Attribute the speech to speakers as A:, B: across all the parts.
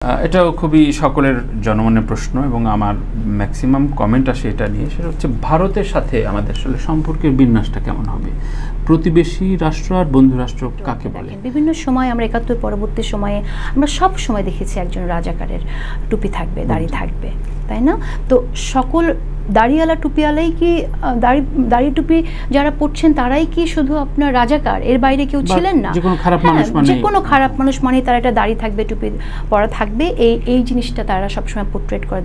A: এটাও খুবই সকলের জনমনের প্রশ্ন এবং আমার ম্যাক্সিমাম কমেন্ট আসে এটা নিয়ে। সেটা হচ্ছে ভারতের সাথে আমাদের আসলে সম্পর্কের বিন্যাসটা কেমন হবে, প্রতিবেশী রাষ্ট্র আর বন্ধু রাষ্ট্র কাকে বলে।
B: বিভিন্ন সময় আমরা ৭১ পরবর্তী সময়ে আমরা সব সময় দেখেছি একজন রাজাকারের টুপি থাকবে, দাড়ি থাকবে, তাই না? তো সকল দাড়িওয়ালা টুপিওয়ালাই কি দাড়ি টুপি যারা পড়ছেন তারাই কি শুধু আপনার রাজাকার, এর বাইরে কেউ ছিলেন না?
A: যে কোনো খারাপ মানুষ
B: মানে তারা একটা দাড়ি থাকবে, টুপি পরা থাকবে, এই জিনিসটা তারা সবসময় পোর্ট্রেট করে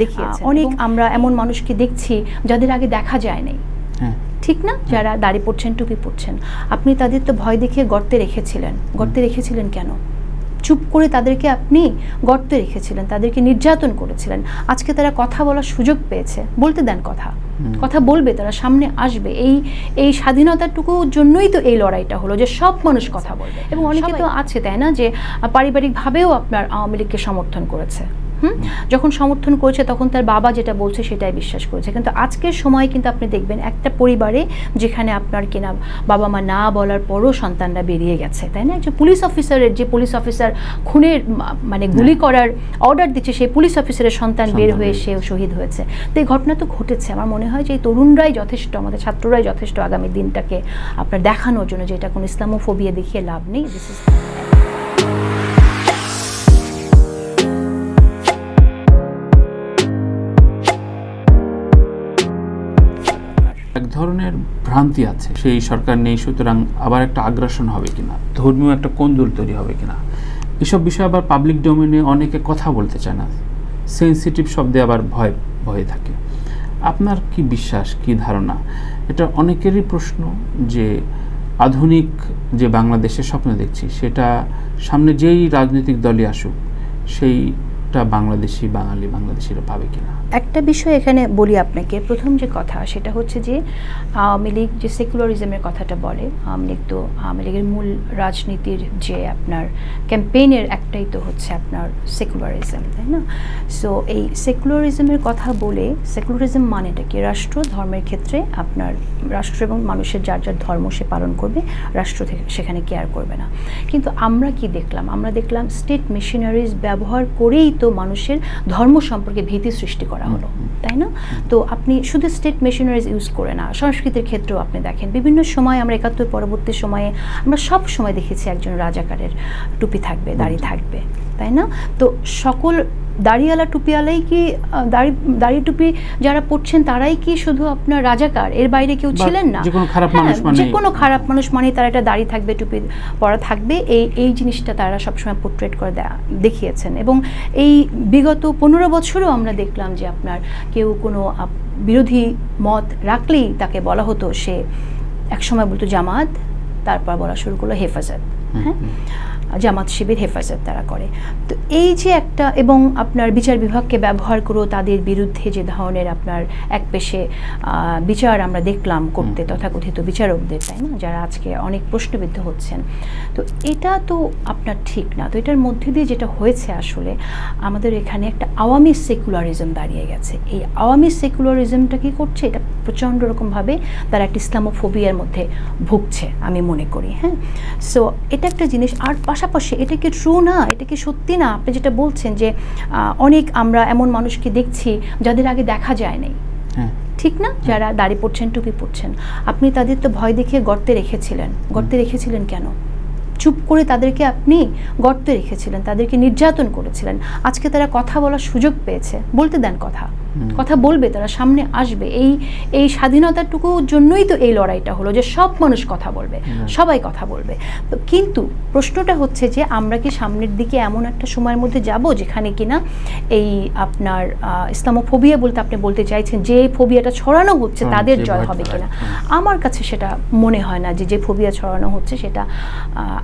B: দেখিয়েছে। অনেক আমরা এমন মানুষকে দেখছি যাদের আগে দেখা যায় নাই, ঠিক না? যারা দাড়ি পড়ছেন, টুপি পড়ছেন, আপনি তাদের তো ভয় দেখিয়ে গর্তে রেখেছিলেন কেন? চুপ করে তাদেরকে আপনি গর্তে রেখেছিলেন, তাদেরকে নির্যাতন করেছিলেন। আজকে তারা কথা বলার সুযোগ পেয়েছে, বলতে দেন কথা বলবে, তারা সামনে আসবে। এই স্বাধীনতাটুকুর জন্যই তো এই লড়াইটা হলো যে সব মানুষ কথা বলবে। এবং অনেকে তো আছে, তাই না, যে পারিবারিকভাবেও আপনার আওয়ামী লীগকে সমর্থন করেছে। যখন সমর্থন করেছে তখন তার বাবা যেটা বলছে সেটাই বিশ্বাস করেছে। কিন্তু আজকের সময় কিন্তু আপনি দেখবেন একটা পরিবারে যেখানে আপনার কিনা বাবা মা না বলার পরও সন্তানরা বেরিয়ে গেছে, তাই না? একজন পুলিশ অফিসার খুনের মানে গুলি করার অর্ডার দিচ্ছে, সেই পুলিশ অফিসারের সন্তান বের হয়ে সেও শহীদ হয়েছে। তো এই ঘটনা তো ঘটেছে। আমার মনে হয় যে এই তরুণরাই যথেষ্ট, আমাদের ছাত্ররাই যথেষ্ট আগামী দিনটাকে আপনার দেখানোর জন্য, যে এটা কোনো ইসলামোফোবিয়া দেখিয়ে লাভ নেই।
A: এক ধরনের ভ্রান্তি আছে, সেই সরকার নেই সুতরাং আবার একটা আগ্রাসন হবে কিনা, ধর্মীয় একটা কোন্দল তৈরি হবে কিনা, এসব বিষয়ে আবার পাবলিক ডোমেনে অনেকে কথা বলতে চায় না, সেন্সিটিভ শব্দে আবার ভয়ে থাকে। আপনার কি বিশ্বাস, কি ধারণা? এটা অনেকেরই প্রশ্ন যে আধুনিক যে বাংলাদেশের স্বপ্ন দেখছি সেটা সামনে যেই রাজনৈতিক দলই আসুক সেইটা বাংলাদেশিরা পাবে কিনা।
B: একটা বিষয় এখানে বলি আপনাকে, প্রথম যে কথা সেটা হচ্ছে যে আওয়ামী লীগ যে সেকুলারিজমের কথাটা বলে, আওয়ামী লীগের মূল রাজনীতির যে আপনার ক্যাম্পেইনের একটাই তো হচ্ছে আপনার সেকুলারিজম, তাই না? সো এই সেকুলারিজমের কথা বলে, সেকুলারিজম মানেটা কি? রাষ্ট্র ধর্মের ক্ষেত্রে আপনার রাষ্ট্র এবং মানুষের যার যার ধর্ম সে পালন করবে, রাষ্ট্র সেখানে কেয়ার করবে না। কিন্তু আমরা কি দেখলাম? আমরা দেখলাম স্টেট মেশিনারিজ ব্যবহার করেই তো মানুষের ধর্ম সম্পর্কে ভীতি সৃষ্টি করা হলো, তাই না? তো আপনি শুধু স্টেট মেশিনারিজ ইউজ করে না, সংস্কৃতির ক্ষেত্রেও আপনি দেখেন বিভিন্ন সময় আমরা ৭১ পরবর্তী সময়ে আমরা সব সময় দেখেছি একজন রাজাকারের টুপি থাকবে, দাড়ি থাকবে, তাই না? তো সকল দাড়িওয়ালা টুপিওয়ালাই কি দাড়ি টুপি যারা পড়ছেন তারাই কি শুধু আপনার রাজাকার, এর বাইরে কেউ ছিলেন না?
A: যে কোনো খারাপ মানুষ
B: মানে তারা একটা দাড়ি থাকবে, টুপি পরা থাকবে, এই জিনিসটা তারা সবসময় পোর্ট্রেট করে দেখিয়েছেন। এবং এই বিগত ১৫ বছরও আমরা দেখলাম যে আপনার কেউ কোনো বিরোধী মত রাখলেই তাকে বলা হতো, সে একসময় বলতো জামাত, তারপর বলা শুরু করলো হেফাজত, হ্যাঁ, জামাত শিবির হেফাজত তারা করে। তো এই যে একটা, এবং আপনার বিচার বিভাগকে ব্যবহার করেও তাদের বিরুদ্ধে যে ধরনের আপনার একপেশে বিচার আমরা দেখলাম করতে তথাকথিত বিচারকদের, তাই না, যারা আজকে অনেক প্রশ্নবিদ্ধ হচ্ছেন। তো এটা তো আপনার ঠিক না। তো এটার মধ্যে দিয়ে যেটা হয়েছে আসলে আমাদের এখানে একটা আওয়ামী সেকুলারিজম দাঁড়িয়ে গেছে। এই আওয়ামী সেকুলারিজমটা কি করছে? এটা প্রচণ্ড রকমভাবে তারা একটা ইসলামোফোবিয়ার মধ্যে ভুগছে আমি মনে করি। হ্যাঁ, সো এটা একটা জিনিস। আর পাশাপাশি এটা কি ট্রু না, এটা কি সত্যি না আপনি যেটা বলছেন যে অনেক আমরা এমন মানুষকে দেখছি যাদের আগে দেখা যায় নাই, ঠিক না? যারা দাড়ি পড়ছেন, টুপি পড়ছেন, আপনি তাদের তো ভয় দেখিয়ে গর্তে রেখেছিলেন কেন? চুপ করে তাদেরকে আপনি গর্তে রেখেছিলেন, তাদেরকে নির্যাতন করেছিলেন। আজকে তারা কথা বলার সুযোগ পেয়েছে, বলতে দেন কথা বলবে, তারা সামনে আসবে। এই স্বাধীনতাটুকুর জন্যই তো এই লড়াইটা হলো যে সব মানুষ কথা বলবে, সবাই কথা বলবে। তো কিন্তু প্রশ্নটা হচ্ছে যে আমরা কি সামনের দিকে এমন একটা সময়ের মধ্যে যাব যেখানে কিনা এই আপনার ইসলামোফোবিয়া বলতে আপনি বলতে চাইছেন যে ফোবিয়াটা ছড়ানো হচ্ছে তাদের জয় হবে কিনা? আমার কাছে সেটা মনে হয় না যে ফোবিয়া ছড়ানো হচ্ছে সেটা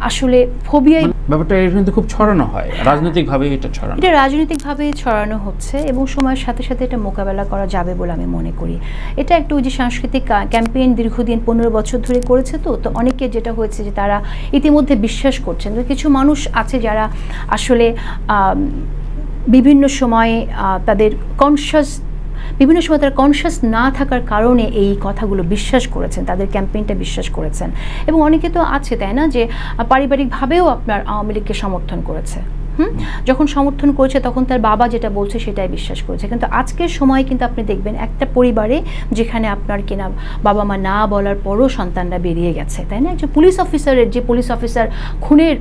B: আসলে ফোবিয়া।
A: ব্যাপারটা কিন্তু খুব ছড়ানো হয় রাজনৈতিকভাবে, এটা
B: রাজনৈতিকভাবে ছড়ানো হচ্ছে এবং সময়ের সাথে সাথে এটা মোকাবেলা করা যাবে বলে আমি মনে করি। এটা একটু ওই যে সাংস্কৃতিক ক্যাম্পেইন দীর্ঘদিন ১৫ বছর ধরে করেছে, তো অনেকে যেটা হয়েছে যে তারা ইতিমধ্যে বিশ্বাস করছেন। তো কিছু মানুষ আছে যারা আসলে বিভিন্ন সময়ে তাদের কনশাস না থাকার কারণে এই কথাগুলো বিশ্বাস করেছেন, তাদের ক্যাম্পেইনটা বিশ্বাস করেছেন। এবং অনেকে তো আছে, তাই না, যে পারিবারিকভাবেও আপনার আওয়ামী লীগকে সমর্থন করেছে। যখন সমর্থন করেছে তখন তার বাবা যেটা বলছে সেটাই বিশ্বাস করেছে। কিন্তু আজকের সময় কিন্তু আপনি দেখবেন একটা পরিবারে যেখানে আপনার কিনা বাবা মা না বলার পরও সন্তানরা বেরিয়ে গেছে, তাই না? একজন পুলিশ অফিসারের, যে পুলিশ অফিসার খুনের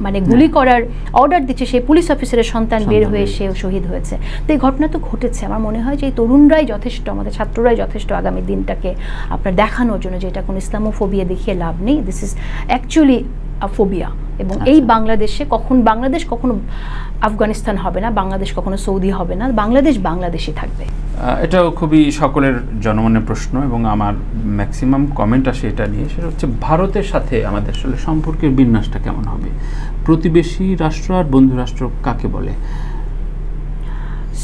B: মানে গুলি করার অর্ডার দিচ্ছে, সেই পুলিশ অফিসারের সন্তান বের হয়ে সেও শহীদ হয়েছে। তো এই ঘটনা তো ঘটেছে। আমার মনে হয় যে এই তরুণরাই যথেষ্ট, আমাদের ছাত্ররাই যথেষ্ট আগামী দিনটাকে আপনার দেখানোর জন্য যে এটা কোনো ইসলামোফোবিয়া দেখিয়ে লাভ নেই, দিস ইজ অ্যাকচুয়ালি ফোবিয়া। এবং এই বাংলাদেশে বাংলাদেশ কখনো আফগানিস্তান হবে না, বাংলাদেশ কখনো সৌদি হবে না, বাংলাদেশ বাংলাদেশই থাকবে।
A: এটাও খুবই সকলের জনমনের প্রশ্ন এবং আমার ম্যাক্সিমাম কমেন্ট আসে এটা নিয়ে। সেটা হচ্ছে ভারতের সাথে আমাদের আসলে সম্পর্কের বিন্যাসটা কেমন হবে, প্রতিবেশী রাষ্ট্র আর বন্ধু রাষ্ট্র কাকে বলে?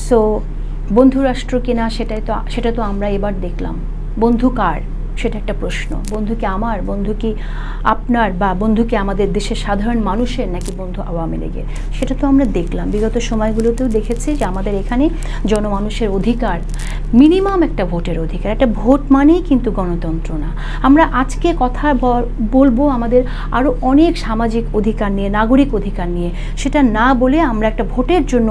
B: সো বন্ধু রাষ্ট্র কিনা সেটা তো আমরা এবার দেখলাম। বন্ধু কার সেটা একটা প্রশ্ন। বন্ধু কি আমার, বন্ধু কি আপনার, বা বন্ধু কি আমাদের দেশের সাধারণ মানুষের, নাকি বন্ধু আওয়ামী লীগের? সেটা তো আমরা দেখলাম। বিগত সময়গুলোতেও দেখেছি যে আমাদের এখানে জনমানুষের অধিকার, মিনিমাম একটা ভোটের অধিকার, একটা ভোট মানেই কিন্তু গণতন্ত্র না। আমরা আজকে কথা বলবো আমাদের আরও অনেক সামাজিক অধিকার নিয়ে, নাগরিক অধিকার নিয়ে, সেটা না বলে আমরা একটা ভোটের জন্য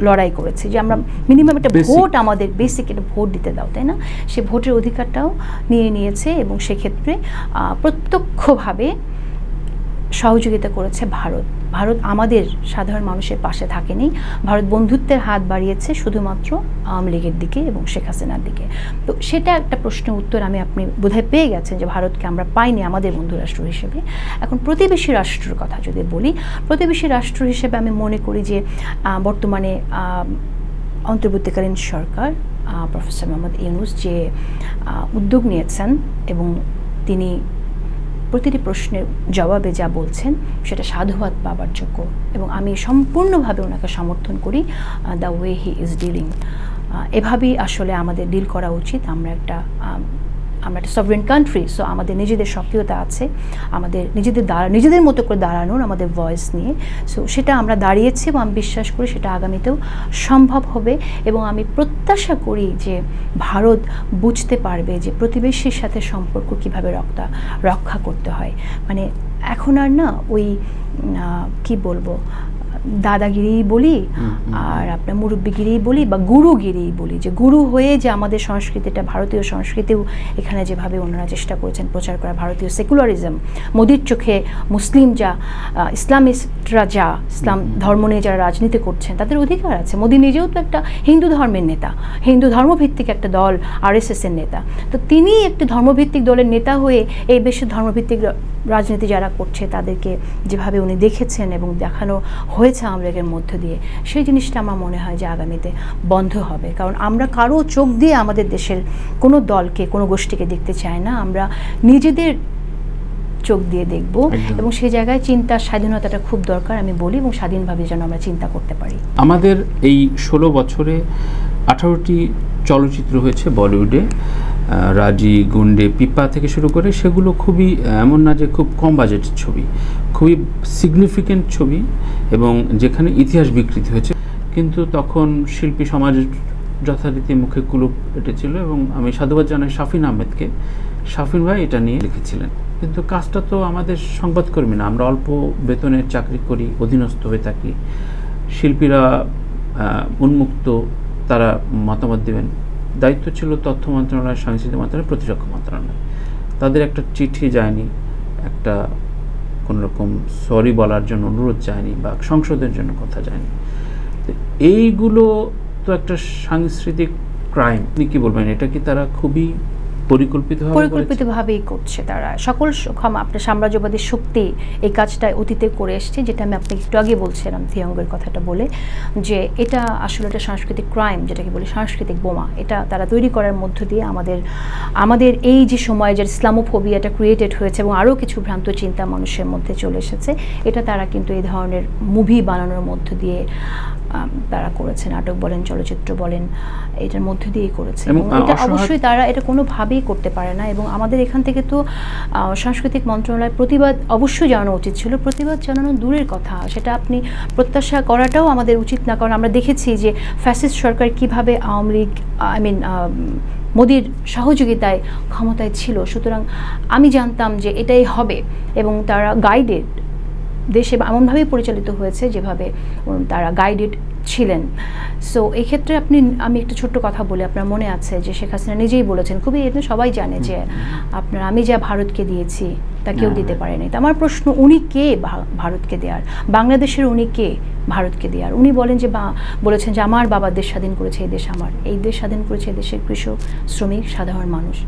B: লড়াই করেছি যে আমরা মিনিমাম একটা ভোট, আমাদের বেসিক একটা ভোট দিতে দাও, তাই না? সে ভোটের অধিকারটাও নিয়েছে এবং সেক্ষেত্রে প্রত্যক্ষভাবে সহযোগিতা করেছে ভারত। ভারত আমাদের সাধারণ মানুষের পাশে থাকেনি। ভারত বন্ধুত্বের হাত বাড়িয়েছে শুধুমাত্র আওয়ামী লীগের দিকে এবং শেখ হাসিনার দিকে। তো সেটা একটা প্রশ্নের উত্তর আপনি বোধহয় পেয়ে গেছেন যে ভারতকে আমরা পাইনি আমাদের বন্ধু রাষ্ট্র হিসেবে। এখন প্রতিবেশী রাষ্ট্রের কথা যদি বলি, প্রতিবেশী রাষ্ট্র হিসেবে আমি মনে করি যে বর্তমানে অন্তর্বর্তীকালীন সরকার প্রফেসর মোহাম্মদ ইউনূস যে উদ্যোগ নিয়েছেন এবং তিনি প্রতিটি প্রশ্নের জবাবে যা বলছেন সেটা সাধুবাদ পাবার যোগ্য এবং আমি সম্পূর্ণভাবে ওনাকে সমর্থন করি। The way he is dealing, এভাবেই আসলে আমাদের ডিল করা উচিত। আমরা একটা সভরেন কান্ট্রি, সো আমাদের নিজেদের সক্রিয়তা আছে, আমাদের নিজেদের মতো করে দাঁড়ানোর আমাদের ভয়েস নিয়ে। সো সেটা আমরা দাঁড়িয়েছি এবং আমি বিশ্বাস করি সেটা আগামীতেও সম্ভব হবে এবং আমি প্রত্যাশা করি যে ভারত বুঝতে পারবে যে প্রতিবেশীর সাথে সম্পর্ক কীভাবে রক্ষা করতে হয়। মানে এখন আর না ওই কি বলবো, দাদাগিরি বলি আর আপনার মুরব্বিগিরি বলি বা গুরুগিরি বলি, যে গুরু হয়ে যে আমাদের সংস্কৃতিটা, ভারতীয় সংস্কৃতিও এখানে যেভাবে ওনারা চেষ্টা করেছেন প্রচার করা, ভারতীয় সেকুলারিজম, মোদির চোখে মুসলিম যা, ইসলামিস্টরা যা, ইসলাম ধর্ম নিয়ে যারা রাজনীতি করছেন তাদের অধিকার আছে। মোদি নিজেও তো একটা হিন্দু ধর্মের নেতা, হিন্দু ধর্মভিত্তিক একটা দল আরএসএসের নেতা। তো তিনি একটি ধর্মভিত্তিক দলের নেতা হয়ে এই দেশের ধর্মভিত্তিক রাজনীতি যারা করছে তাদেরকে যেভাবে উনি দেখেছেন এবং দেখানো হয়েছে আওয়ামী লীগের মধ্য দিয়ে, সেই জিনিসটা আমার মনে হয় যে আগামীতে বন্ধ হবে। কারণ আমরা কারো চোখ দিয়ে আমাদের দেশের কোনো দলকে, কোনো গোষ্ঠীকে দেখতে চাই না, আমরা নিজেদের চোখ দিয়ে দেখব এবং সেই জায়গায় চিন্তার স্বাধীনতাটা খুব দরকার আমি বলি, এবং স্বাধীনভাবে যেন আমরা চিন্তা করতে পারি।
A: আমাদের এই 16 বছরে 18টি চলচ্চিত্র হয়েছে বলিউডে, রাজি, গুন্ডে, পিপা থেকে শুরু করে, সেগুলো খুবই এমন না যে খুব কম বাজেটের ছবি, খুবই সিগনিফিক্যান্ট ছবি এবং যেখানে ইতিহাস বিকৃতি হয়েছে। কিন্তু তখন শিল্পী সমাজের যথারীতি মুখে কুলুপ এঁটেছিল এবং আমি সাধুবাদ জানাই শাফিন আহমেদকে, শাফিন ভাই এটা নিয়ে লিখেছিলেন। কিন্তু কাজটা তো আমাদের সংবাদকর্মী না, আমরা অল্প বেতনের চাকরি করি, অধীনস্থ হয়ে থাকি, শিল্পীরা উন্মুক্ত, তারা মতামত দেবেন। দায়িত্ব ছিল তথ্য মন্ত্রণালয়, সংস্কৃতি মন্ত্রণালয়, প্রতিরক্ষা মন্ত্রণালয়। তাদের একটা চিঠি যায়নি, একটা কোনোরকম সরি বলার জন্য অনুরোধ যায়নি বা সংসদের জন্য কথা যায়নি। তো এইগুলো তো একটা সাংস্কৃতিক ক্রাইম। আপনি কি বলবেন, এটা কি তারা খুবই
B: পরিকল্পিতভাবেই করছে? তারা সকল আপনার সাম্রাজ্যবাদী শক্তি এই কাজটা অতীতে করে এসছে, যেটা আমি আপনাকে একটু আগে বলছিলাম থিয়ঙ্গের কথাটা বলে, যে এটা আসলে একটা সাংস্কৃতিক ক্রাইম, যেটাকে বলি সাংস্কৃতিক বোমা। এটা তারা তৈরি করার মধ্য দিয়ে আমাদের এই যে সময় যে ইসলামোফোবিয়াটা ক্রিয়েটেড হয়েছে এবং আরও কিছু ভ্রান্ত চিন্তা মানুষের মধ্যে চলে এসেছে, এটা তারা কিন্তু এই ধরনের মুভি বানানোর মধ্য দিয়ে তারা করেছে। নাটক বলেন, চলচ্চিত্র বলেন, এটার মধ্য দিয়েই করেছে এবং এটা অবশ্যই তারা এটা কোনোভাবেই করতে পারে না। এবং আমাদের এখান থেকে তো সাংস্কৃতিক মন্ত্রণালয় প্রতিবাদ অবশ্যই জানানো উচিত ছিল। প্রতিবাদ জানানো দূরের কথা, সেটা আপনি প্রত্যাশা করাটাও আমাদের উচিত না, কারণ আমরা দেখেছি যে ফ্যাসিস্ট সরকার কিভাবে আওয়ামী লীগ মোদির সহযোগিতায় ক্ষমতায় ছিল। সুতরাং আমি জানতাম যে এটাই হবে এবং তারা গাইডেড দেশে এমনভাবেই পরিচালিত হয়েছে যেভাবে তারা গাইডেড ছিলেন। সো এই ক্ষেত্রে আমি একটা ছোট্ট কথা বলি, আপনার মনে আছে যে শেখ হাসিনা নিজেই বলেছেন, খুবই সবাই জানে যে আমি যা ভারতকে দিয়েছি তা কেউ দিতে পারেনি। তো আমার প্রশ্ন, উনি কে ভারতকে দেওয়ার? বাংলাদেশের উনি কে ভারতকে দেওয়ার? উনি বলেছেন যে আমার বাবা দেশ স্বাধীন করেছে, এই দেশ আমার, এই দেশ স্বাধীন করেছে এই দেশের কৃষক, শ্রমিক, সাধারণ মানুষ।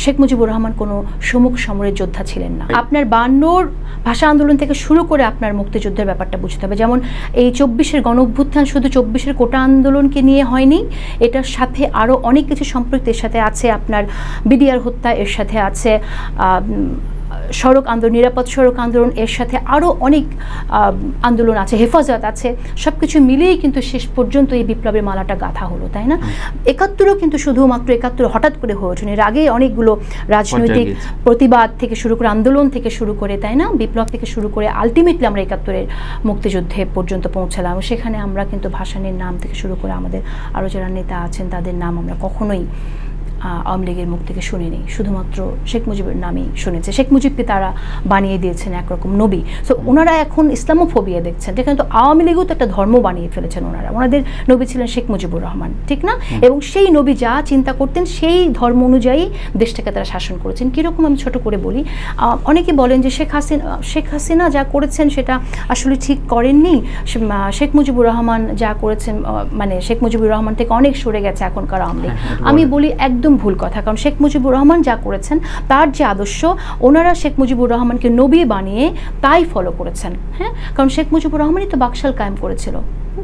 B: শেখ মুজিবুর রহমান কোনো সম্মুখ সমরের যোদ্ধা ছিলেন না। আপনার 52 ভাষা আন্দোলন থেকে শুরু করে আপনার মুক্তিযুদ্ধের ব্যাপারটা বুঝতে হবে। যেমন এই 24-এর গণ অভ্যুত্থান শুধু 24-এর কোটা আন্দোলনকে নিয়ে হয়নি, এটার সাথে আরও অনেক কিছু সম্পৃক্ত। এর সাথে আছে আপনার বিডিআর হত্যা, এর সাথে আছে সড়ক আন্দোলন, নিরাপদ সড়ক আন্দোলন, এর সাথে আরও অনেক আন্দোলন আছে, হেফাজত আছে। সব কিছু মিলিয়েই কিন্তু শেষ পর্যন্ত এই বিপ্লবের মালাটা গাঁথা হলো, তাই না? 71-ও কিন্তু শুধুমাত্র 71 হঠাৎ করে হয়ে ওঠেনি, এর আগে অনেকগুলো রাজনৈতিক প্রতিবাদ থেকে শুরু করে, আন্দোলন থেকে শুরু করে, তাই না, বিপ্লব থেকে শুরু করে আলটিমেটলি আমরা 71-এর মুক্তিযুদ্ধে পর্যন্ত পৌঁছালাম। সেখানে আমরা কিন্তু ভাসানীর নাম থেকে শুরু করে আমাদের আরও যারা নেতা আছেন তাদের নাম আমরা কখনোই আওয়ামী লীগের মুখ থেকে শুনিনি, শুধুমাত্র শেখ মুজিবের নামই শুনেছে। শেখ মুজিবকে তারা বানিয়ে দিয়েছেন একরকম নবী। সো ওনারা এখন ইসলামোফোবিয়া দেখছেন, যেখানে তো আওয়ামী লীগও তো একটা ধর্ম বানিয়ে ফেলেছেন ওনারা। ওনাদের নবী ছিলেন শেখ মুজিবুর রহমান, ঠিক না? এবং সেই নবী যা চিন্তা করতেন সেই ধর্ম অনুযায়ী দেশটাকে তারা শাসন করেছেন। কীরকম আমি ছোট করে বলি, অনেকে বলেন যে শেখ হাসিনা যা করেছেন সেটা আসলে ঠিক করেননি, শেখ মুজিবুর রহমান যা করেছেন মানে শেখ মুজিবুর রহমান থেকে অনেক সরে গেছে এখনকার আওয়ামী লীগ। আমি বলি একদম ভুল কথা, কারণ শেখ মুজিবুর রহমান যা করেছেন তার যে আদর্শ, ওনারা শেখ মুজিবুর রহমানকে নবী বানিয়ে তাই ফলো করেছেন। হ্যাঁ, কারণ শেখ মুজিবুর রহমানই তো বাকশাল কায়েম করেছিল,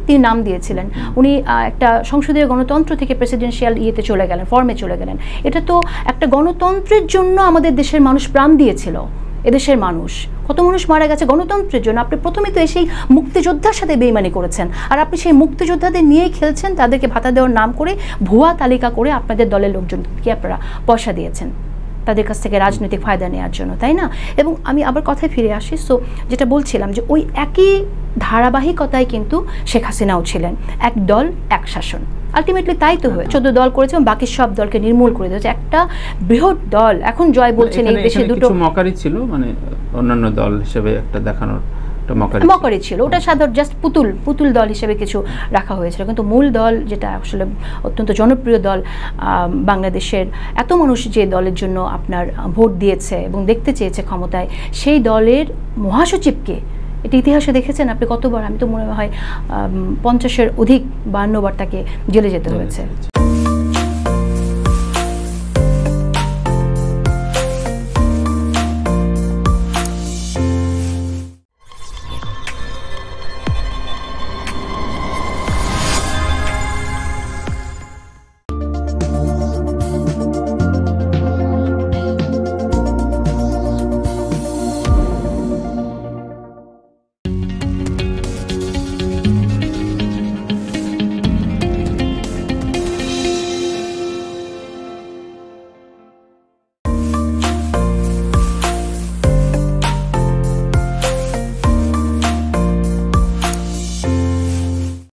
B: তিনি নাম দিয়েছিলেন। উনি একটা সংসদীয় গণতন্ত্র থেকে প্রেসিডেন্সিয়াল ইয়েতে চলে গেলেন, ফর্মে চলে গেলেন। এটা তো একটা গণতন্ত্রের জন্য আমাদের দেশের মানুষ প্রাণ দিয়েছিল। এদেশের মানুষ, কত মানুষ মারা গেছে গণতন্ত্রের জন্য। আপনি প্রথমে তো এসেই মুক্তিযোদ্ধার সাথে বেইমানি করেছেন, আর আপনি সেই মুক্তিযোদ্ধাদের নিয়েই খেলছেন, তাদেরকে ভাতা দেওয়ার নাম করে ভুয়া তালিকা করে আপনাদের দলের লোকজনকে আপনারা পয়সা দিয়েছেন তাদের কাছ থেকে রাজনৈতিক ফায়দা নেওয়ার জন্য, তাই না? এবং আমি আবার কথায় ফিরে আসি। সো যেটা বলছিলাম যে ওই একই ধারাবাহিকতায় কিন্তু শেখ হাসিনাও ছিলেন, এক দল এক শাসন। আলটিমেটলি তাই তো হয়ে 14 দল করেছে এবং বাকি সব দলকে নির্মূল করে দিয়েছে। একটা বৃহৎ দল এখন জয় বলছেন এই দেশে দুটো
A: মকারি ছিল, মানে অন্যান্য দল হিসেবে একটা দেখানোর
B: মকারি ছিল, ওটা সাধারণ জাস্ট পুতুল দল হিসেবে কিছু রাখা হয়েছিল। কিন্তু মূল দল যেটা আসলে অত্যন্ত জনপ্রিয় দল বাংলাদেশের, এত মানুষ যে দলের জন্য আপনার ভোট দিয়েছে এবং দেখতে চেয়েছে ক্ষমতায়, সেই দলের মহাসচিবকে, এটা ইতিহাসে দেখেছেন আপনি কতবার? আমি তো মনে হয় 50-এর অধিক 52 বার তাকে জেলে যেতে হয়েছে।